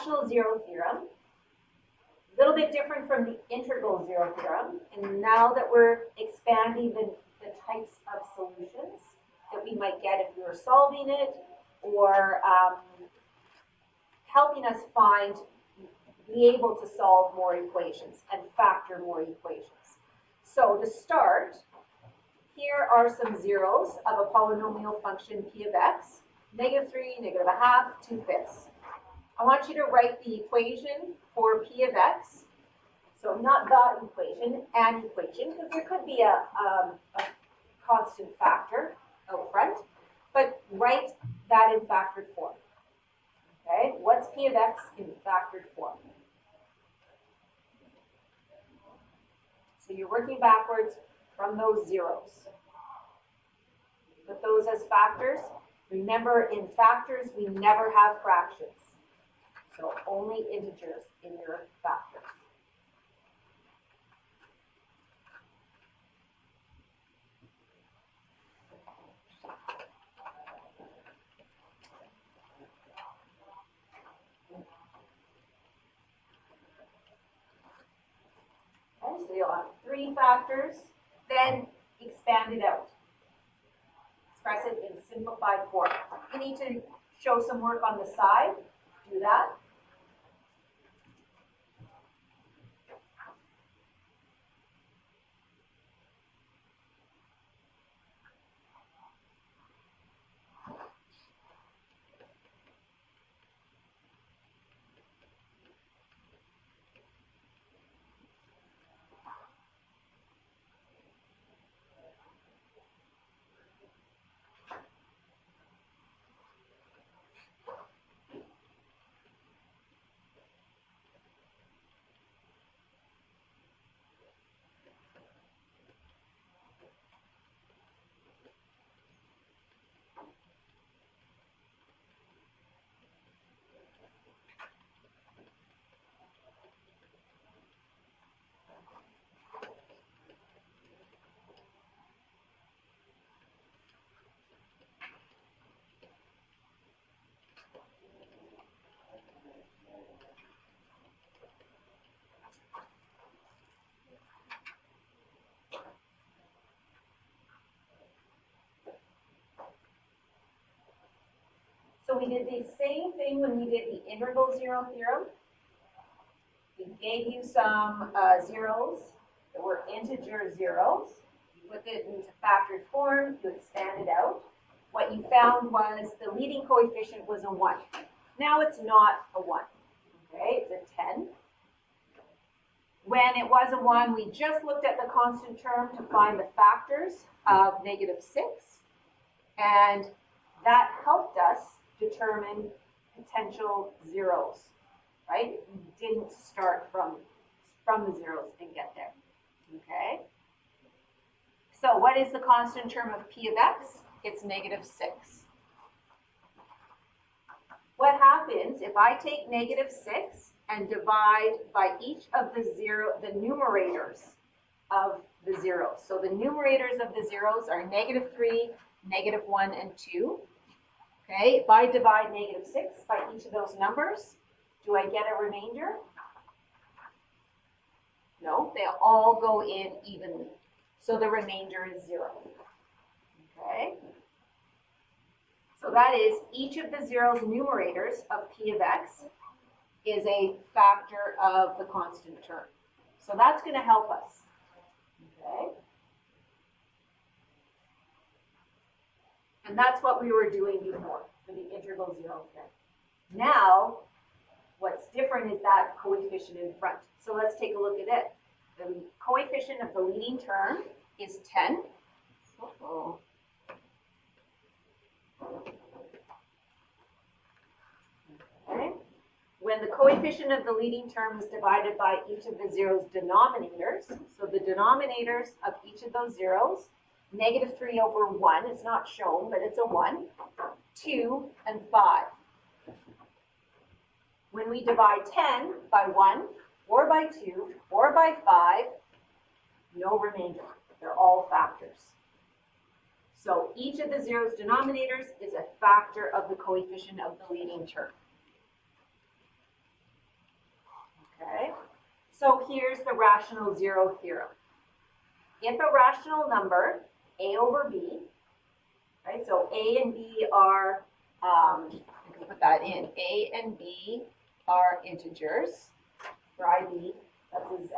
rational zero theorem. A little bit different from the integral zero theorem. And now that we're expanding the types of solutions that we might get if we were solving it, or helping us be able to solve more equations and factor more equations. So to start, here are some zeros of a polynomial function p of x, -3, -1/2, 2/5. I want you to write the equation for p of x. So not the equation, an equation, because there could be a constant factor out front, but write that in factored form. Okay, what's p of x in factored form? So you're working backwards from those zeros. Put those as factors. Remember, in factors, we never have fractions. So only integers in your factors. Okay, so you'll have 3 factors, then expand it out. Express it in simplified form. You need to show some work on the side. Do that. So we did the same thing when we did the integral zero theorem. We gave you some zeros that were integer zeros. You put it into factored form, you expand it out. What you found was the leading coefficient was a 1. Now it's not a 1, okay? It's a 10. When it was a 1, we just looked at the constant term to find the factors of -6, and that helped us determine potential zeros, right? You didn't start from the zeros and get there, okay? So what is the constant term of p of x? It's -6. What happens if I take -6 and divide by each of the numerators of the zeros? So the numerators of the zeros are -3, -1, and 2. Okay, if I divide -6 by each of those numbers, do I get a remainder? No, they all go in evenly. So the remainder is 0. Okay? So that is each of the zeros numerators of p of x is a factor of the constant term. So that's going to help us. Okay? And that's what we were doing before for the integral zero theorem. Now, what's different is that coefficient in front. So let's take a look at it. The coefficient of the leading term is 10. Okay. When the coefficient of the leading term is divided by each of the zeros' denominators, so the denominators of each of those zeros, -3 over 1, it's not shown, but it's a 1, 2, and 5. When we divide 10 by 1, or by 2, or by 5, no remainder. They're all factors. So each of the zeros' denominators is a factor of the coefficient of the leading term. Okay, so here's the rational zero theorem. If a rational number, a over b, right, so a and b are, I'm going to put that in, a and b are integers, for ib, that's a z.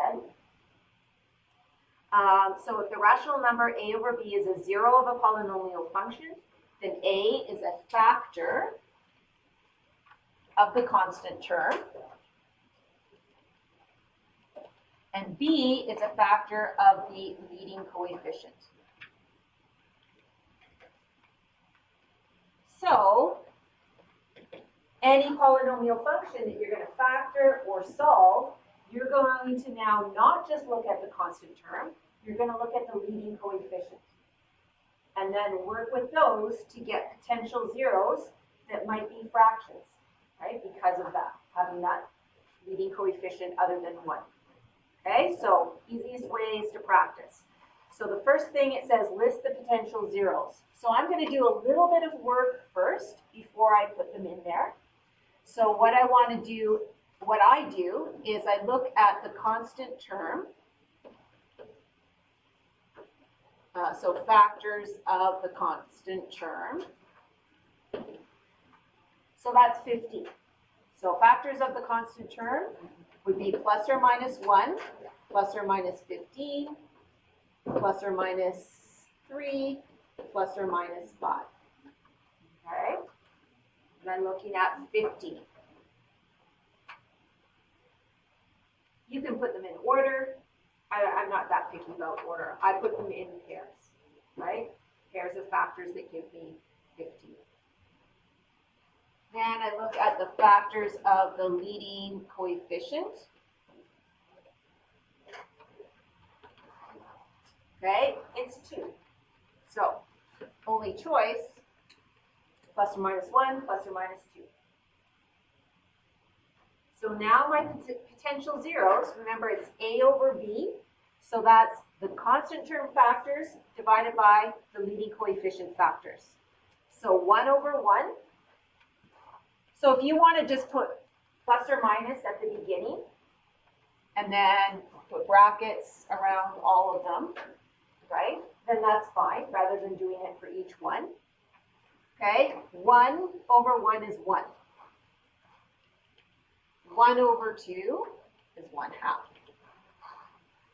So if the rational number a over b is a zero of a polynomial function, then a is a factor of the constant term, and b is a factor of the leading coefficient. So any polynomial function that you're going to factor or solve, you're going to now not just look at the constant term, you're going to look at the leading coefficient. And then work with those to get potential zeros that might be fractions, right? Because of that, having that leading coefficient other than 1. Okay, so easiest ways to practice. So the first thing it says, list the potential zeros. So I'm going to do a little bit of work first before I put them in there. So what I want to do, what I do is I look at the constant term. So factors of the constant term. So that's 50. So factors of the constant term would be plus or minus 1, plus or minus 15, plus or minus 3, plus or minus 5. Okay? And I'm looking at 50. You can put them in order. I'm not that picky about order. I put them in pairs, right? Pairs of factors that give me 50. Then I look at the factors of the leading coefficient. Okay, it's 2. So, only choice, plus or minus 1, plus or minus 2. So now my potential zeros, remember it's a over b, so that's the constant term factors divided by the leading coefficient factors. So 1 over 1. So if you want to just put plus or minus at the beginning, and then put brackets around all of them, right, then that's fine, rather than doing it for each one. Okay, 1 over 1 is 1. 1 over 2 is 1/2.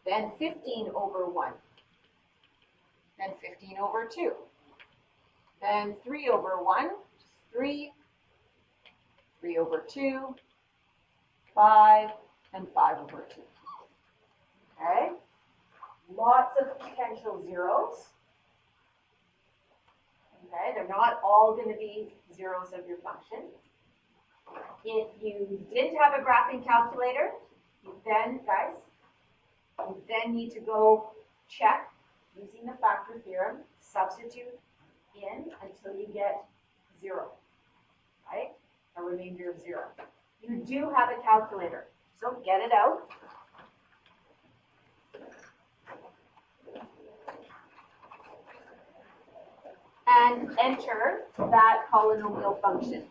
Then 15 over 1. Then 15 over 2. Then 3 over 1 is 3. 3 over 2, 5, and 5 over 2. Okay? Lots of potential zeros. Okay, they're not all going to be zeros of your function. If you didn't have a graphing calculator, you then, guys, you then need to go check using the factor theorem, substitute in until you get 0, right? A remainder of 0. You do have a calculator, so get it out. And enter that polynomial function.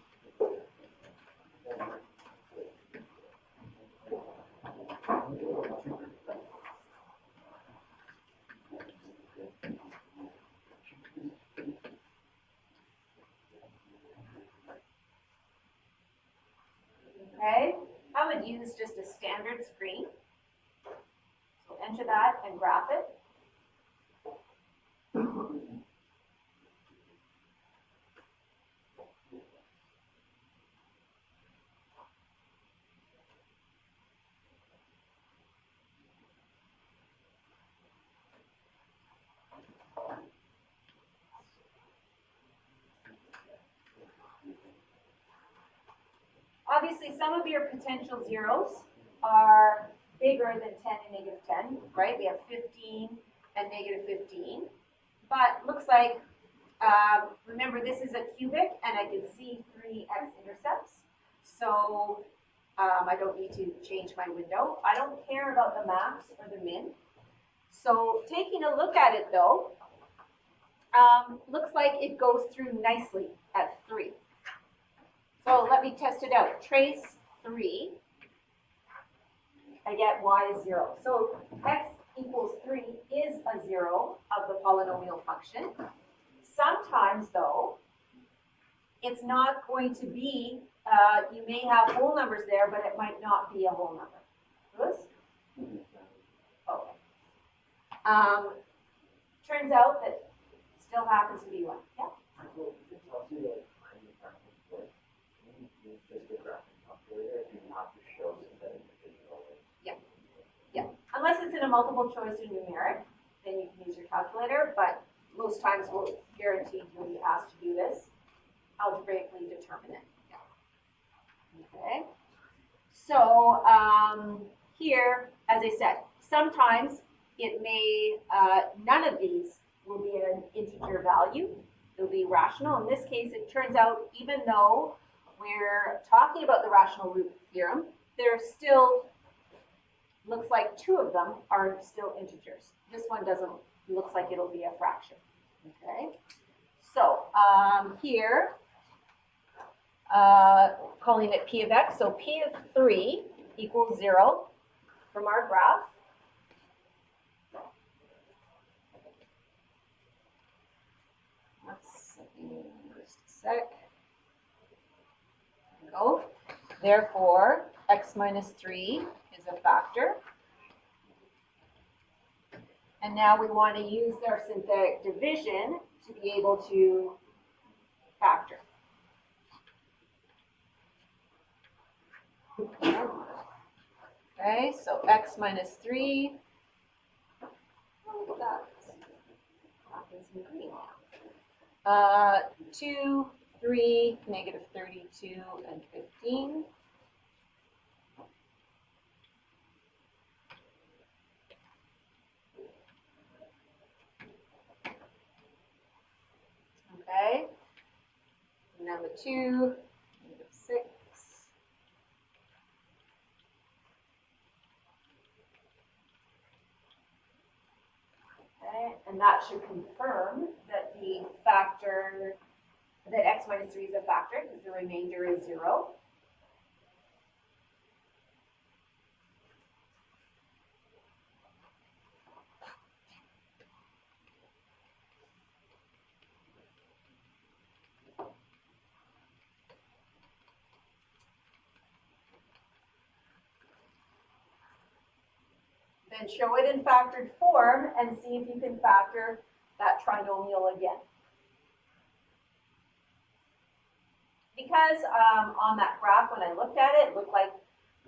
Okay, I would use just a standard screen. So enter that and graph it. Obviously, some of your potential zeros are bigger than 10 and negative 10, right? We have 15 and negative 15. But looks like, remember, this is a cubic, and I can see 3 x-intercepts. So I don't need to change my window. I don't care about the max or the min. So taking a look at it, though, looks like it goes through nicely at 3. So let me test it out. Trace 3. I get y is 0. So x equals 3 is a 0 of the polynomial function. Sometimes, though, it's not going to be, you may have whole numbers there, but it might not be a whole number. Louis? Okay. Turns out that still happens to be one. Yeah? Yeah. Yeah. Unless it's in a multiple choice or numeric, then you can use your calculator, but most times we'll guarantee you'll be asked to do this. Algebraically determine it. Okay. So here, as I said, sometimes it may, none of these will be an integer value. It'll be rational. In this case, it turns out, even though we're talking about the rational root theorem, there's still, looks like 2 of them are still integers. This one doesn't, looks like it'll be a fraction. Okay. So here, calling it p of x. So p of 3 equals 0 from our graph. Just a sec. There we go. Therefore, x minus 3 is a factor. And now we want to use our synthetic division to be able to factor. Okay, so x minus 3. Look at that. Happens in green now. 2, 3, negative 32, and 15. Okay. Number 2, negative 6. Okay, and that should confirm that the factor, that x minus 3 is a factor because the remainder is 0. Then show it in factored form and see if you can factor that trinomial again. Because on that graph, when I looked at it, it looked like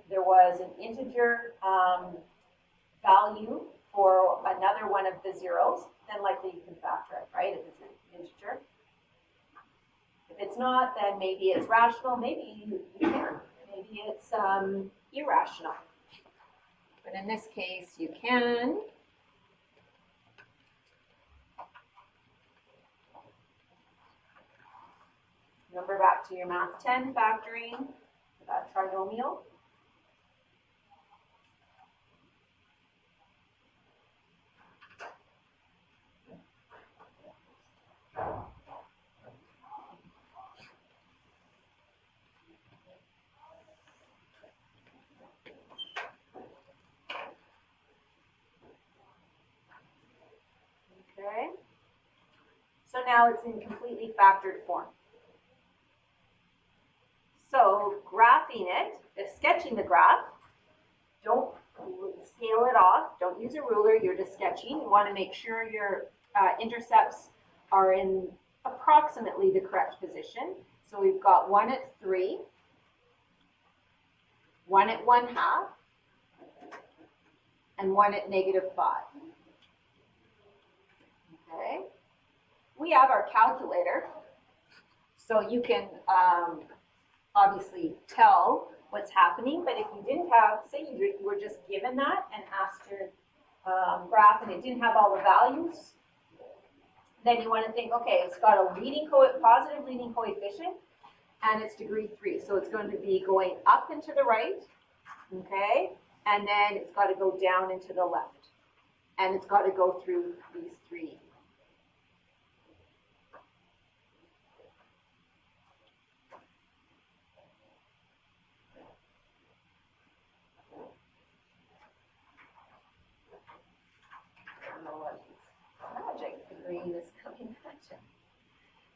there was an integer value for another one of the zeros, then likely you can factor it, right, if it's an integer. If it's not, then maybe it's rational, maybe you can't. Maybe it's irrational. But in this case, you can. Remember back to your math 10 factoring that trinomial. Okay. So now it's in completely factored form. So graphing it, sketching the graph, don't scale it off, don't use a ruler, you're just sketching. You want to make sure your intercepts are in approximately the correct position. So we've got 1 at 3, 1 at 1/2, and 1 at negative 5. Okay. We have our calculator, so you can obviously tell what's happening, but if you didn't have, say you were just given that and asked to graph and it didn't have all the values, then you want to think, okay, it's got a positive leading coefficient and it's degree 3, so it's going to be going up and to the right, okay, and then it's got to go down and to the left, and it's got to go through these 3.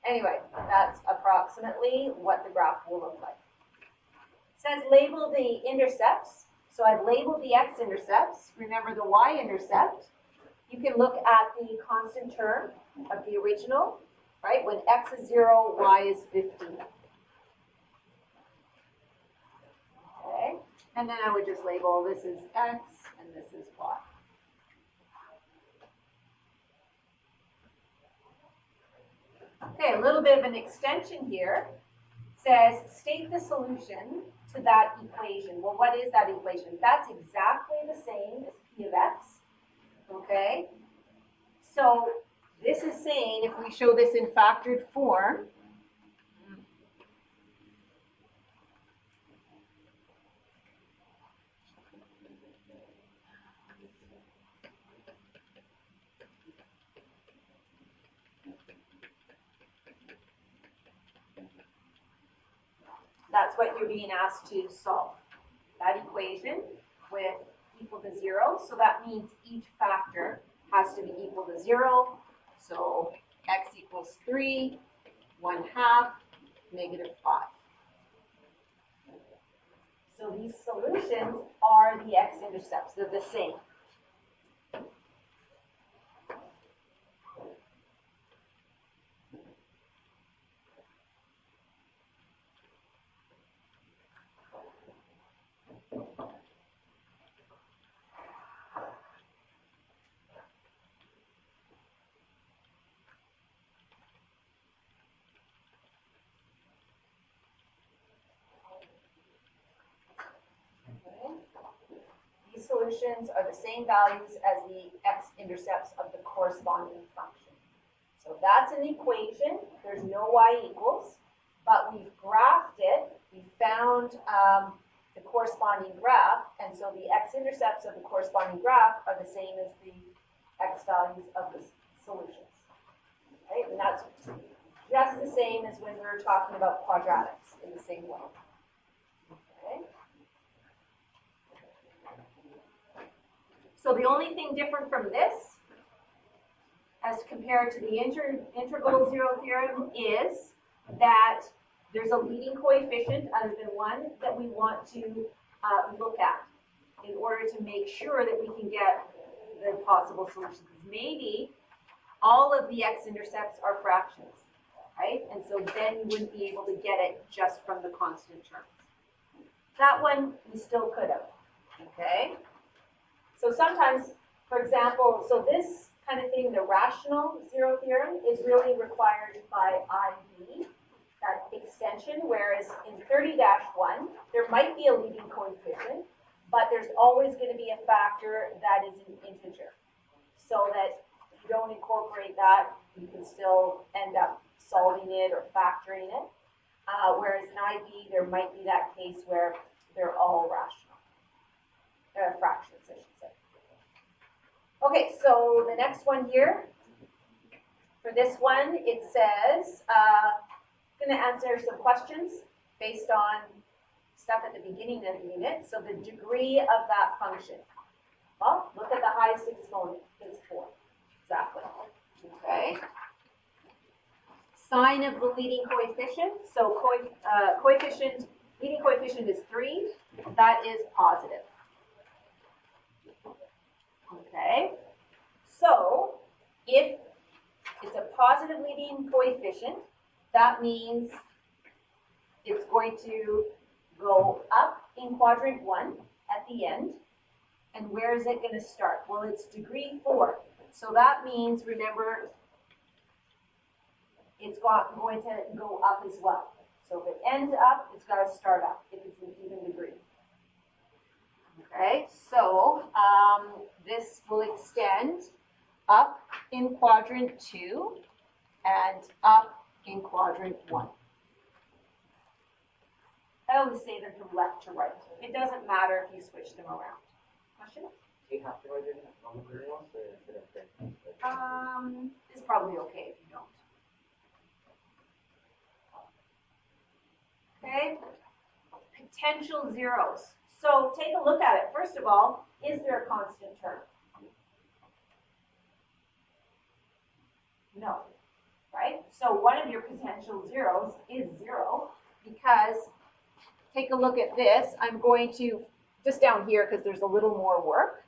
Anyway, that's approximately what the graph will look like. It says label the intercepts. So I've labeled the x-intercepts. Remember the y-intercept. You can look at the constant term of the original, right? When x is 0, y is 15. Okay, and then I would just label this is x and this is y. Okay, a little bit of an extension here. Says state the solution to that equation. Well, what is that equation? That's exactly the same as p of x. Okay, so this is saying if we show this in factored form, that's what you're being asked to solve. That equation with equal to 0. So that means each factor has to be equal to 0. So x equals 3, 1/2, -5. So these solutions are the x-intercepts. They're the same. Solutions are the same values as the x-intercepts of the corresponding function. So that's an equation. There's no y equals, but we've graphed it. We found the corresponding graph, and so the x-intercepts of the corresponding graph are the same as the x values of the solutions. Right? And that's just the same as when we were talking about quadratics in the same way. Okay? So the only thing different from this, as compared to the integral zero theorem, is that there's a leading coefficient other than 1 that we want to look at in order to make sure that we can get the possible solutions. Maybe all of the x-intercepts are fractions, right? And so then you wouldn't be able to get it just from the constant terms. That one we still could have, okay? So sometimes, for example, so this kind of thing, the rational zero theorem, is really required by IB, that extension, whereas in 30-1, there might be a leading coefficient, but there's always going to be a factor that is an integer. So that if you don't incorporate that, you can still end up solving it or factoring it. Whereas in IB, there might be that case where they're all rational. Fractions, I should say. Okay, so the next one here, for this one, it says, I'm going to answer some questions based on stuff at the beginning of the unit. So the degree of that function. Well, look at the highest exponent, it's 4. Exactly. Okay. Sign of the leading coefficient. So leading coefficient is 3. That is positive. Okay, so if it's a positive leading coefficient, that means it's going to go up in quadrant 1 at the end. And where is it going to start? Well, it's degree 4. So that means, remember, it's going to go up as well. So if it ends up, it's got to start up if it's an even degree. Okay, so this will extend up in quadrant 2 and up in quadrant 1. I always say them from left to right. It doesn't matter if you switch them around. Question? Do you have to write it on the materials, or is it okay? It's probably okay if you don't. Okay, potential zeros. So take a look at it. First of all, is there a constant term? No, right? So one of your potential zeros is 0 because, take a look at this. I'm going to, just down here because there's a little more work.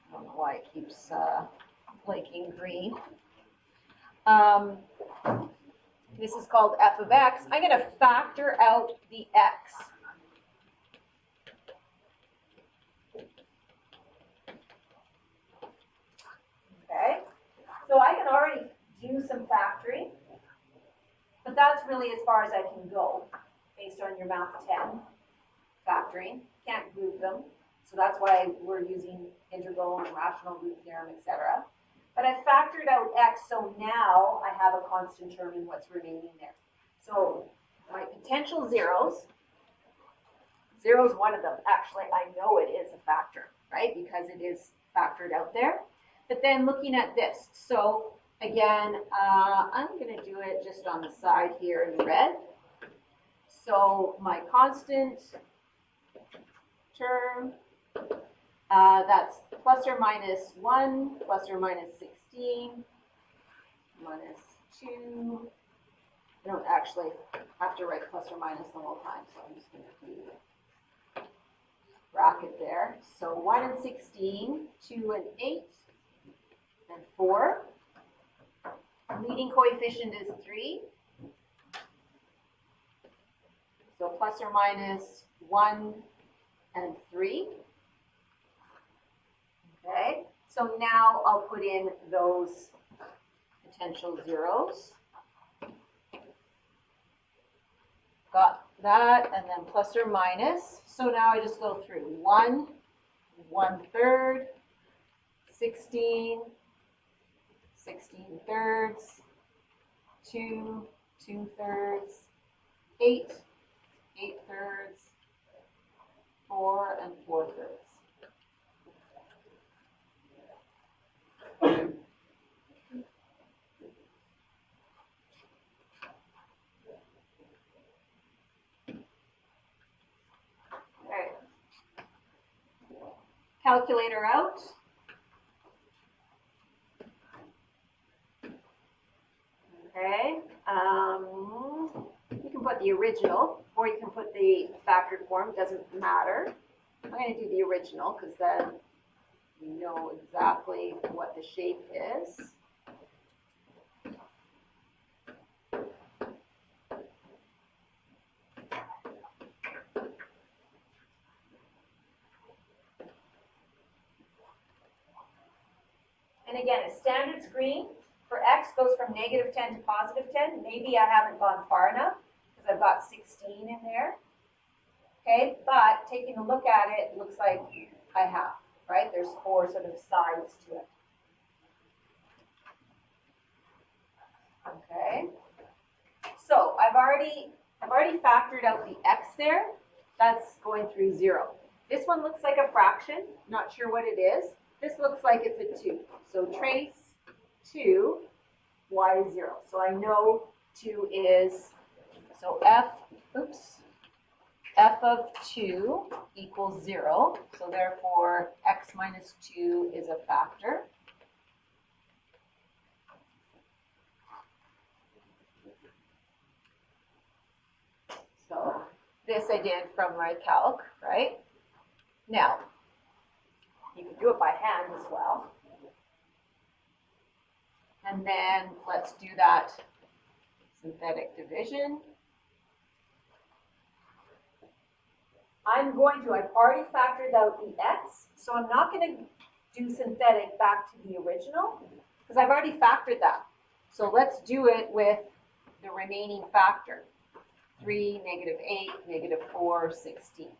I don't know why it keeps blinking green. This is called f of x. I'm going to factor out the x. Okay, so I can already do some factoring, but that's really as far as I can go based on your Math 10 factoring. Can't group them, so that's why we're using integral and rational root theorem, etc. But I factored out x, so now I have a constant term in what's remaining there. So my potential zeros, 0 is one of them. Actually, I know it is a factor, right? Because it is factored out there. But then looking at this, so again, I'm going to do it just on the side here in red. So my constant term, that's plus or minus 1, plus or minus 16, minus 2. I don't actually have to write plus or minus the whole time, so I'm just going to do bracket there. So 1 and 16, 2 and 8, and 4. Leading coefficient is 3. So plus or minus 1 and 3. Okay, so now I'll put in those potential zeros. Got that, and then plus or minus. So now I just go through 1, 1/3, 16, 16 thirds, 2, 2 thirds, 8, 8 thirds, 4, and 4 thirds. Okay. Calculator out. Okay. You can put the original, or you can put the factored form. Doesn't matter. I'm going to do the original because then you know exactly what the shape is. And again, a standard screen for x goes from -10 to +10. Maybe I haven't gone far enough because I've got 16 in there. Okay, but taking a look at it, looks like I have, right? There's 4 sort of sides to it. Okay, so I've already factored out the x there. That's going through 0. This one looks like a fraction. Not sure what it is. This looks like it's a 2. So trace 2, y is 0. So I know 2 is, so f of 2 equals 0. So therefore, x minus 2 is a factor. So this I did from my calc, right? Now, you can do it by hand as well. And then let's do that synthetic division. I've already factored out the x, so I'm not going to do synthetic back to the original because I've already factored that. So let's do it with the remaining factor. 3, -8, -4, 16.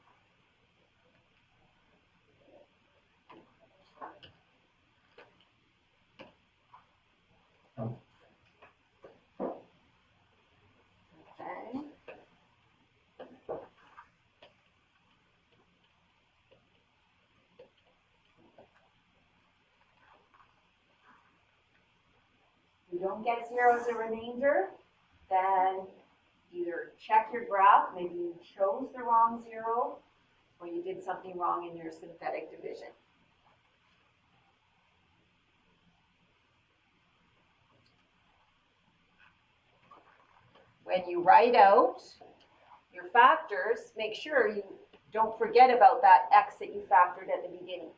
Okay. If you don't get 0 as a remainder, then either check your graph, maybe you chose the wrong 0, or you did something wrong in your synthetic division. when you write out your factors, make sure you don't forget about that x that you factored at the beginning.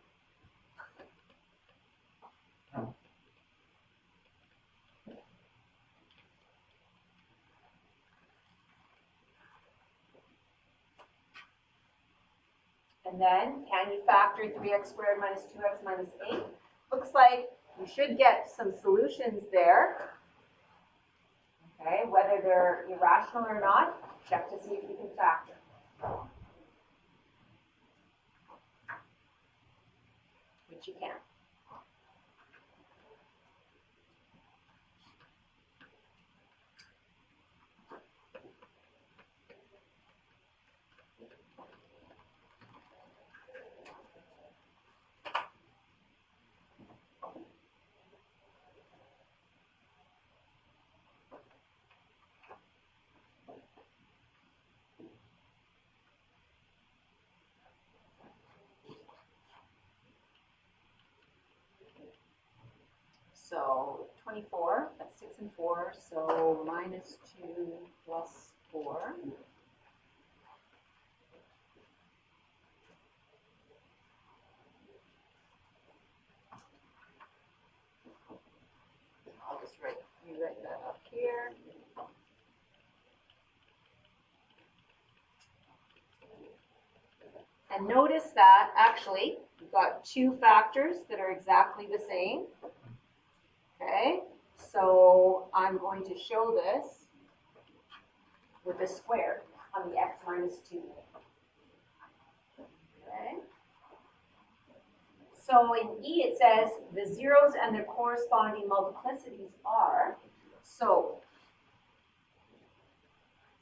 And then, can you factor 3x squared minus 2x minus 8? Looks like you should get some solutions there. Okay, whether they're irrational or not, check to see if you can factor. Which you can. So 24, that's 6 and 4, so minus 2 plus 4. I'll just rewrite that up here. And notice that actually we've got two factors that are exactly the same. Okay, so I'm going to show this with a square on the x minus 2. Okay. So in E it says the zeros and their corresponding multiplicities are, so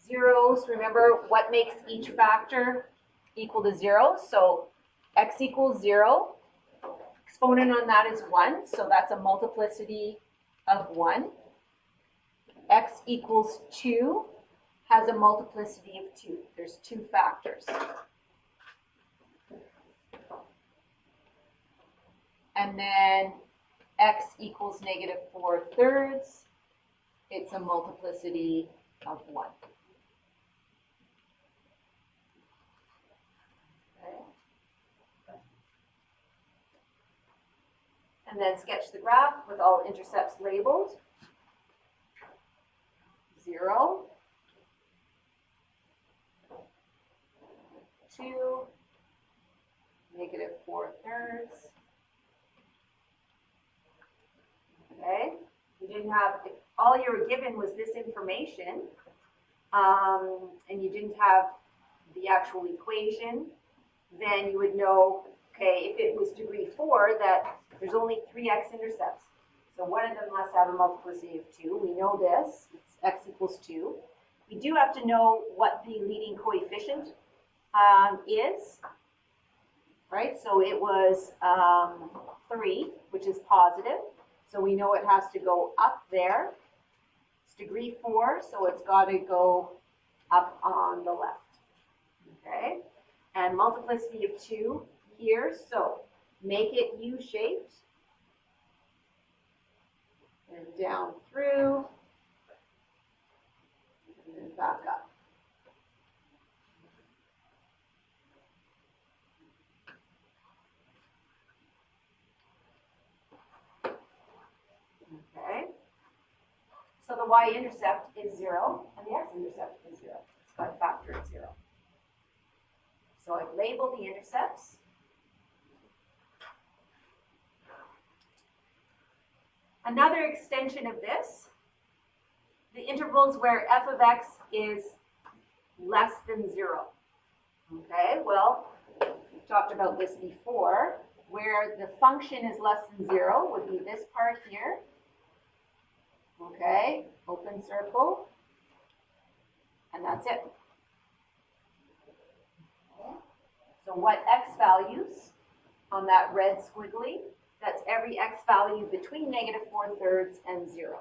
zeros, remember what makes each factor equal to 0? So x equals 0, exponent on that is 1, so that's a multiplicity of 1. X equals 2 has a multiplicity of 2. There's two factors. And then x equals negative 4/3. It's a multiplicity of 1. Okay. And then sketch the graph with all intercepts labeled. 0, 2, negative 4/3. Okay, you didn't have, if all you were given was this information, and you didn't have the actual equation, then you would know, okay, if it was degree 4, that there's only 3x intercepts. So one of them must have a multiplicity of 2. We know this, it's x equals 2. We do have to know what the leading coefficient is, right? So it was 3, which is positive. So we know it has to go up there. It's degree 4, so it's got to go up on the left. Okay? And multiplicity of 2 here, so make it U-shaped. And down through, and then back up. Okay, so the y-intercept is 0, and the x-intercept is 0. It's got a factor of 0. So I've labeled the intercepts. Another extension of this, the intervals where f of x is less than 0. Okay, well, we've talked about this before, where the function is less than 0 would be this part here. Okay, open circle, and that's it. Okay. So what x values on that red squiggly? That's every x value between negative 4/3 and 0.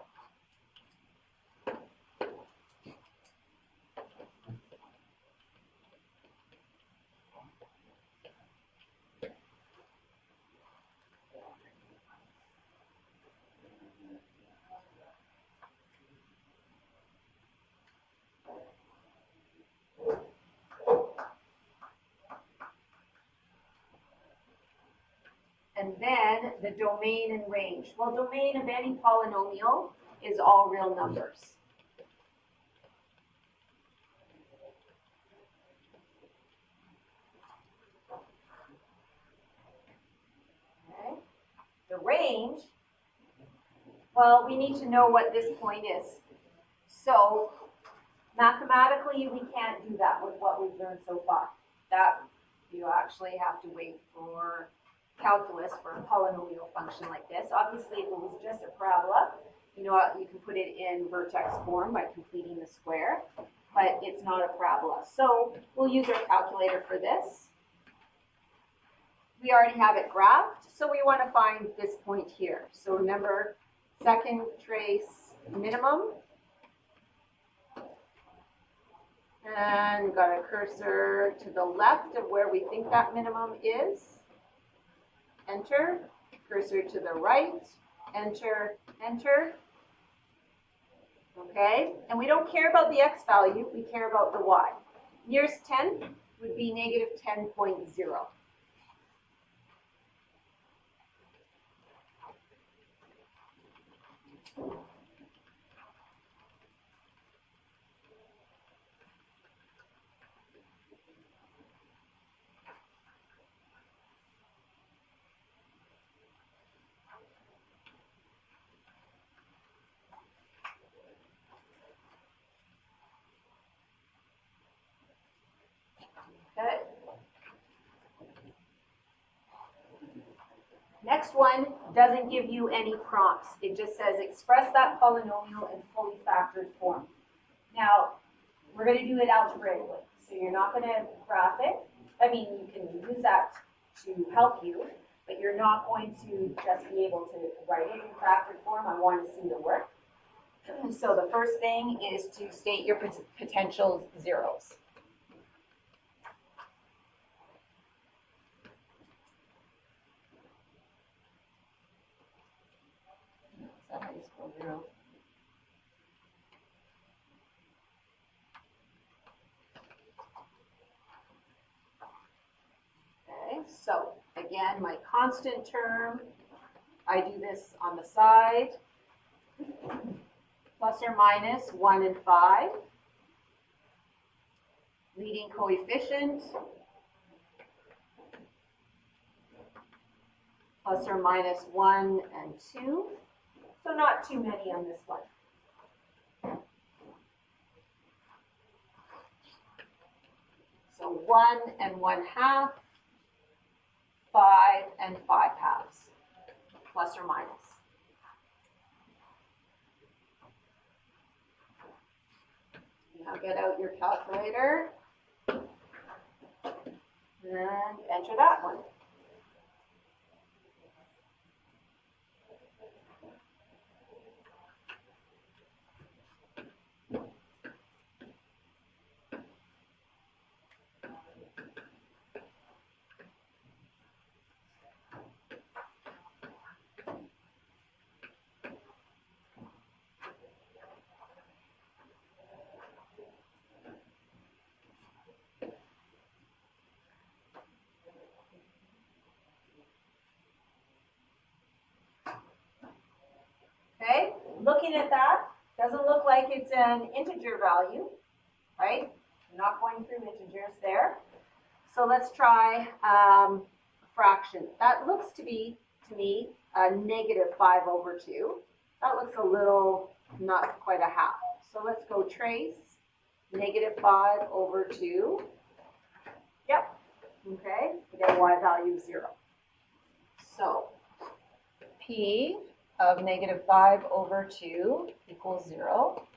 And then the domain and range. Well, domain of any polynomial is all real numbers. Okay. The range, well, we need to know what this point is. So mathematically, we can't do that with what we've learned so far. That you actually have to wait for calculus for a polynomial function like this. Obviously, if it was just a parabola, you know what, you can put it in vertex form by completing the square, but it's not a parabola. So we'll use our calculator for this. We already have it graphed, so we want to find this point here. So remember, second trace minimum. And we've got a cursor to the left of where we think that minimum is. Enter. Cursor to the right. Enter, enter. Okay, and we don't care about the x value, we care about the y. Nearest 10 would be negative 10.0. Okay. Next one doesn't give you any prompts. It just says express that polynomial in fully factored form. Now, we're going to do it algebraically. So you're not going to graph it. I mean, you can use that to help you, but you're not going to just be able to write it in factored form. I want to see the work. So the first thing is to state your potential zeros. Is that how you spell zero? Okay, so again, my constant term, I do this on the side, plus or minus 1 and 5. Leading coefficient, plus or minus 1 and 2. So not too many on this one. So 1 and 1/2, 5 and 5/2, plus or minus. Now get out your calculator and enter that one. Okay, looking at that, doesn't look like it's an integer value, right? I'm not going through integers there. So let's try a fraction. That looks to be, to me, a negative 5/2. That looks a little, not quite a half. So let's go trace, negative 5/2. Yep, okay, we get a y value of 0. So P of negative 5/2 equals 0.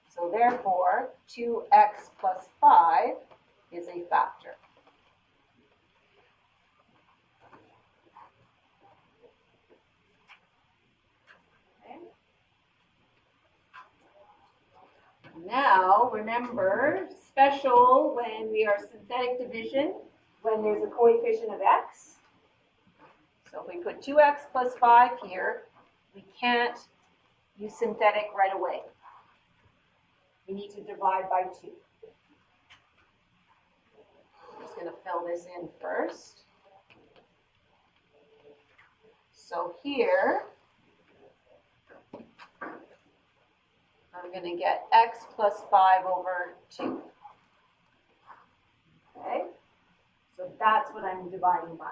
So therefore, 2x plus 5 is a factor. Okay. Now, remember, special when we are synthetic division, when there's a coefficient of x. So if we put 2x plus 5 here, we can't use synthetic right away. We need to divide by 2. I'm just going to fill this in first. So here, I'm going to get x plus 5 over 2. Okay? So that's what I'm dividing by.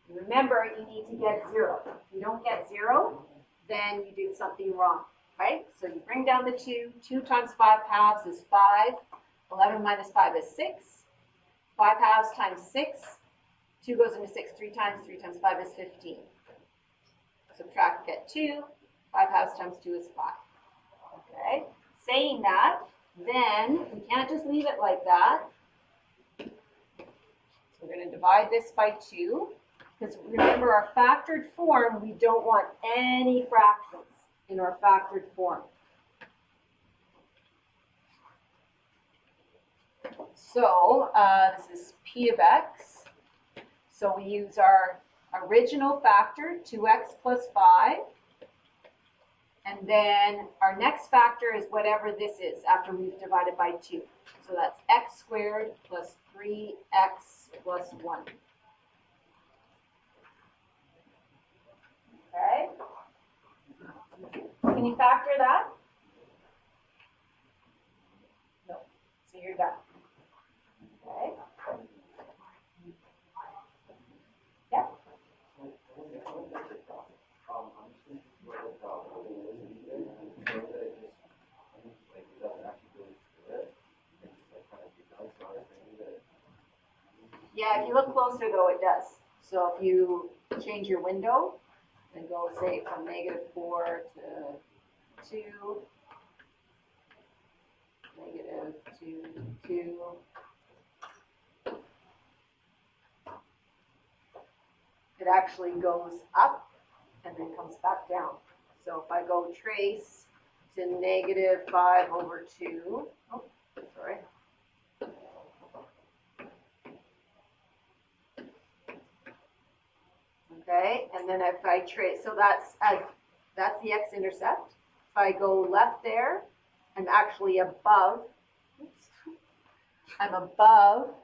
Remember, you need to get 0. If you don't get 0, then you did something wrong, right? So you bring down the 2. 2 times 5 halves is 5. 11 minus 5 is 6. 5 halves times 6. 2 goes into 6 3 times. 3 times 5 is 15. Subtract, get 2. 5 halves times 2 is 5. Okay? Saying that, then we can't just leave it like that. So we're going to divide this by 2. Because remember, our factored form, we don't want any fractions in our factored form. So this is p of x. So we use our original factor, 2x plus 5. And then our next factor is whatever this is after we've divided by 2. So that's x squared plus 3x plus 1. Okay? Can you factor that? No. So you're done. Okay? Yeah? Yeah, if you look closer though, it does. So if you change your window and go, say, from -4 to 2, -2 to 2, it actually goes up and then comes back down. So if I go trace to -5 over 2, oh, sorry. Okay, and then if I trace, so that's the x-intercept. If I go left there, I'm actually above, oops, I'm above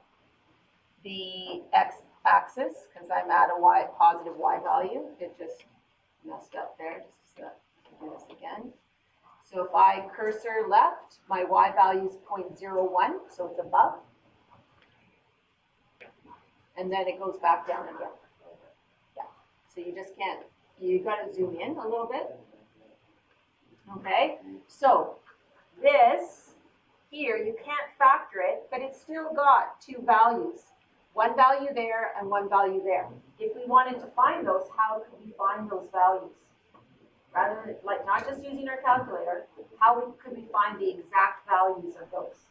the x-axis because I'm at a positive y value. It just messed up there. Just do this again. So if I cursor left, my y value is 0.01, so it's above. And then it goes back down again. So you just can't, you got to zoom in a little bit. Okay, so this here, you can't factor it, but it's still got 2 values. One value there and one value there. If we wanted to find those, how could we find those values? Rather than, like, not just using our calculator, how could we find the exact values of those?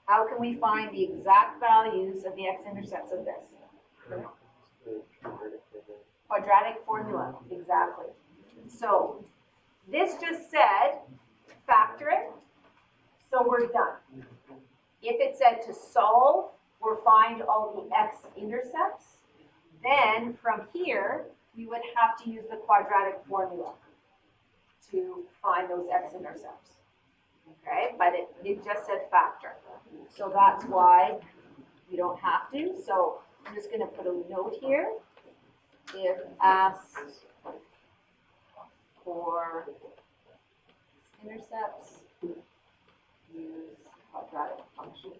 How can we find the exact values of the x-intercepts of this? Quadratic formula, exactly. So this just said factor it, so we're done. If it said to solve or find all the x-intercepts, then from here we would have to use the quadratic formula to find those x-intercepts. Okay, but it just said factor. So that's why you don't have to. So I'm just going to put a note here. If asked for intercepts, use quadratic function.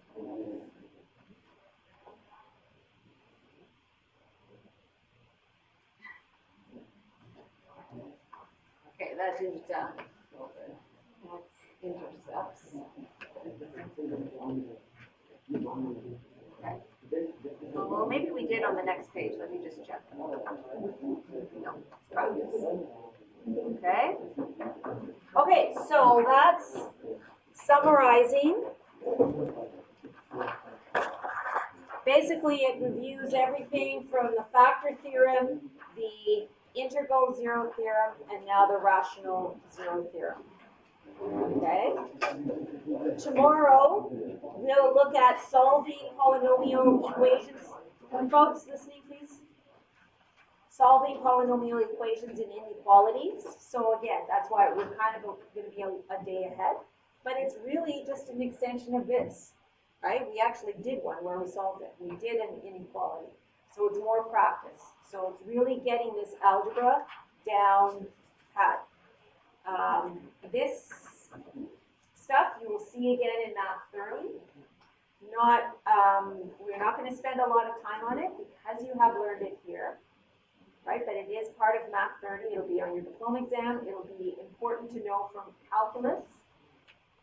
Okay, that is done. Intercepts. Okay. Well, maybe we did on the next page. Let me just check. No, it's practice. Okay. Okay, so that's summarizing. Basically, it reviews everything from the factor theorem, the integral zero theorem, and now the rational zero theorem. Okay? Tomorrow, we'll look at solving polynomial equations. Folks, listening, please. Solving polynomial equations and inequalities. So again, that's why we're kind of going to be a day ahead. But it's really just an extension of this, right? We actually did one where we solved it. We did an inequality. So it's more practice. So it's really getting this algebra down pat. This stuff you will see again in Math 30. We're not going to spend a lot of time on it because you have learned it here, right? But it is part of Math 30. It'll be on your diploma exam. It'll be important to know from calculus,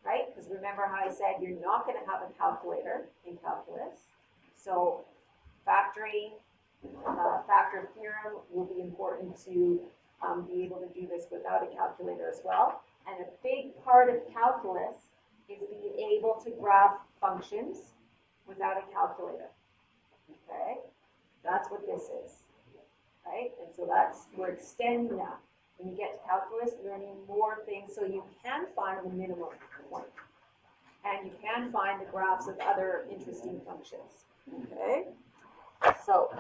right? Because remember how I said you're not going to have a calculator in calculus. So factoring, factor theorem will be important to be able to do this without a calculator as well. And a big part of calculus is being able to graph functions without a calculator. Okay? That's what this is. Right? And so we're extending that. When you get to calculus, learning more things so you can find the minimum point. And you can find the graphs of other interesting functions. Okay? So